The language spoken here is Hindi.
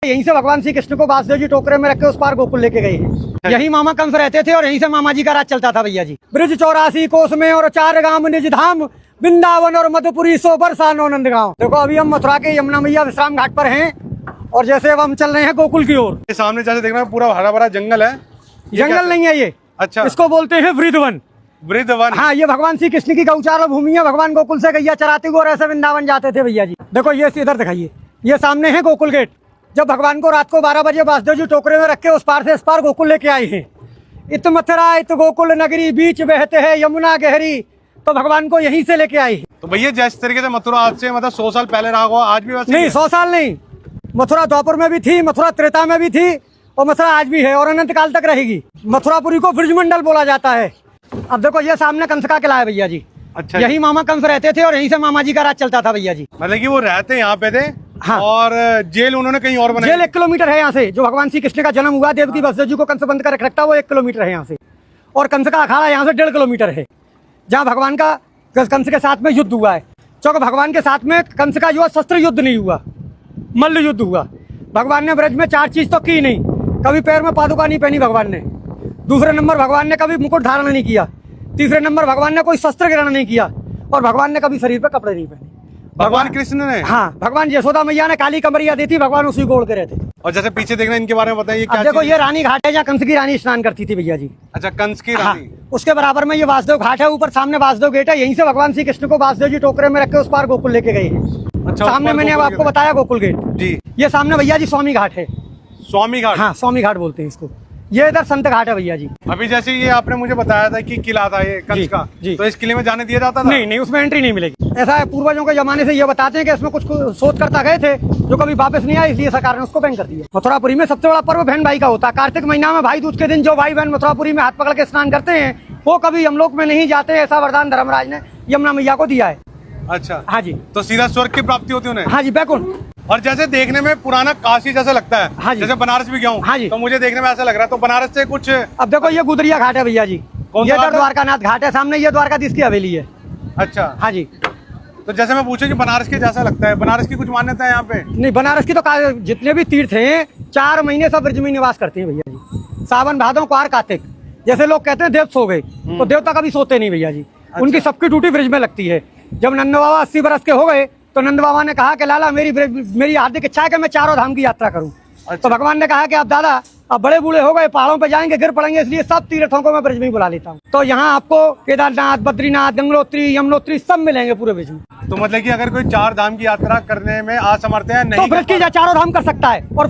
यहीं से भगवान श्री कृष्ण को वासुदेव जी टोकरे में रख के उस पार गोकुल लेके गए हैं। यही मामा कंस रहते थे और यहीं से मामा जी का राज चलता था भैया जी। ब्रिज 84 कोस में और 4 गांव निज धाम, वृंदावन और मधुपुरी 100 बरसा नंद गाँव। देखो अभी हम मथुरा के यमुना मैया विश्राम घाट पर हैं और जैसे अब हम चल रहे हैं गोकुल की ओर। सामने जैसे देखना पूरा हरा भरा जंगल है। जंगल नहीं है ये, अच्छा, इसको बोलते हैं वृंदावन। वृंदावन, हाँ, ये भगवान श्री कृष्ण की गौचार भूमि है। भगवान गोकुल से गैया चराते हुए और ऐसे वृंदावन जाते थे भैया जी। देखो ये इधर दिखाइए, ये सामने है गोकुल गेट। जब भगवान को रात को 12 बजे वासुदेव जी टोकरे में रख के उस पार से इस पार गोकुल लेके आए हैं। इत मथुरा इत गोकुल नगरी, बीच बहते हैं यमुना गहरी, तो भगवान को यहीं से लेके आए हैं। तो भैया जिस तरीके से मथुरा आज से मतलब 100 साल पहले रहा होगा, आज भी वैसे नहीं, 100 साल नहीं। मथुरा द्वापर में भी थी, मथुरा त्रेता में भी थी और मथुरा आज भी है और अनंत काल तक रहेगी। मथुरापुरी को ब्रजमंडल बोला जाता है। अब देखो ये सामने कंस का किला है भैया जी। अच्छा, यही मामा कंस रहते थे और यहीं से मामा जी का राज चलता था भैया जी। मतलब कि वो रहते यहाँ पे थे। हाँ। और जेल उन्होंने कहीं और बनाई। जेल 1 किलोमीटर है यहाँ से। जो भगवान श्री कृष्ण का जन्म हुआ, देवकी वासुदेव जी को कंस बंद कर रखता, वो 1 किलोमीटर है यहाँ से। और कंस का अखाड़ा यहाँ से 1.5 किलोमीटर है, जहाँ भगवान का कंस के साथ में युद्ध हुआ है। क्योंकि भगवान के साथ में कंस का जो शस्त्र युद्ध नहीं हुआ, मल्ल युद्ध हुआ। भगवान ने ब्रज में 4 चीज तो की नहीं। कभी पैर में पादुका नहीं पहनी भगवान ने। दूसरे नंबर भगवान ने कभी मुकुट धारण नहीं किया। तीसरे नंबर भगवान ने कोई शस्त्र ग्रहण नहीं किया और भगवान ने कभी शरीर पर कपड़े नहीं पहने। भगवान कृष्ण ने? हाँ, भगवान यशोदा मैया ने काली कमरिया दी थी, भगवान उसी को ओढ़ के रहते। और जैसे पीछे देखना, इनके बारे में बताइए क्या? देखो ये रानी घाट है, जहाँ कंस की रानी स्नान करती थी भैया जी। अच्छा, कंस की रानी। हाँ, उसके बराबर में ये वासुदेव घाट है। ऊपर सामने वासुदेव गेट है। यहीं से भगवान श्री कृष्ण को वासुदेव जी टोकरे में रख के उस पार गोकुल लेके गए हैं। अच्छा, सामने मैंने अब आपको बताया गोकुल गेट जी। ये सामने भैया जी स्वामी घाट है। स्वामी घाट? हाँ, स्वामी घाट बोलते हैं इसको। ये इधर संत घाट है भैया जी। अभी जैसे ये आपने मुझे बताया था कि किला था ये कंस का, तो इस किले में जाने दिया जाता था? नहीं, उसमें एंट्री नहीं मिलेगी। ऐसा है, पूर्वजों के जमाने से ये बताते हैं कि इसमें कुछ शोध करता गए थे जो कभी वापस नहीं आए, इसलिए सरकार ने उसको बैन कर दिया। मथुरापुरी में सबसे बड़ा पर्व बहन भाई का होता है। कार्तिक महीना में भाई दूज के दिन जो भाई बहन मथुरापुरी में हाथ पकड़ के स्नान करते हैं, वो कभी यमलोक में नहीं जाते। ऐसा वरदान धर्मराज ने यमुना मैया को दिया है। अच्छा, हाँ जी। तो सीधा स्वर्ग की प्राप्ति होती है उन्हें? हाँ जी, बैकुंठ। और जैसे देखने में पुराना काशी जैसा लगता है। हाँ जी। जैसे बनारस भी गया हूँ। हाँ जी। तो मुझे देखने में ऐसा लग रहा है, तो बनारस से कुछ। अब देखो ये गुदरिया घाट है भैया जी। ये इधर द्वारकानाथ घाट है सामने, ये द्वारकाधीश की हवेली है। अच्छा, हाँ जी। तो जैसे मैं पूछूं कि बनारस के जैसा लगता है, बनारस की कुछ मान्यता है यहाँ पे? नहीं, बनारस की तो जितने भी तीर्थ हैं 4 महीने सब ब्रज में निवास करते हैं भैया जी। सावन भादों क्वार कार्तिक। जैसे लोग कहते हैं देव सो गए, तो देवता कभी सोते नहीं भैया जी। उनकी सबकी ड्यूटी ब्रज में लगती है। जब नंद बाबा 80 बरस के हो गए तो नंद बाबा ने कहा कि लाला मेरी हार्दिक इच्छा है कि मैं 4 धाम की यात्रा करूं। अच्छा। तो भगवान ने कहा कि अब दादा अब बड़े बूढ़े हो गए, पहाड़ों पे जाएंगे, गिर पड़ेंगे, इसलिए सब तीर्थों को मैं ब्रज में ही बुला लेता हूँ। तो यहाँ आपको केदारनाथ, बद्रीनाथ, गंगोत्री, यमुनोत्री सब मिलेंगे पूरे ब्रज में। तो मतलब कि अगर कोई 4 धाम की यात्रा करने में असमर्थ है, नहीं तो ब्रज की 4 धाम कर सकता है। और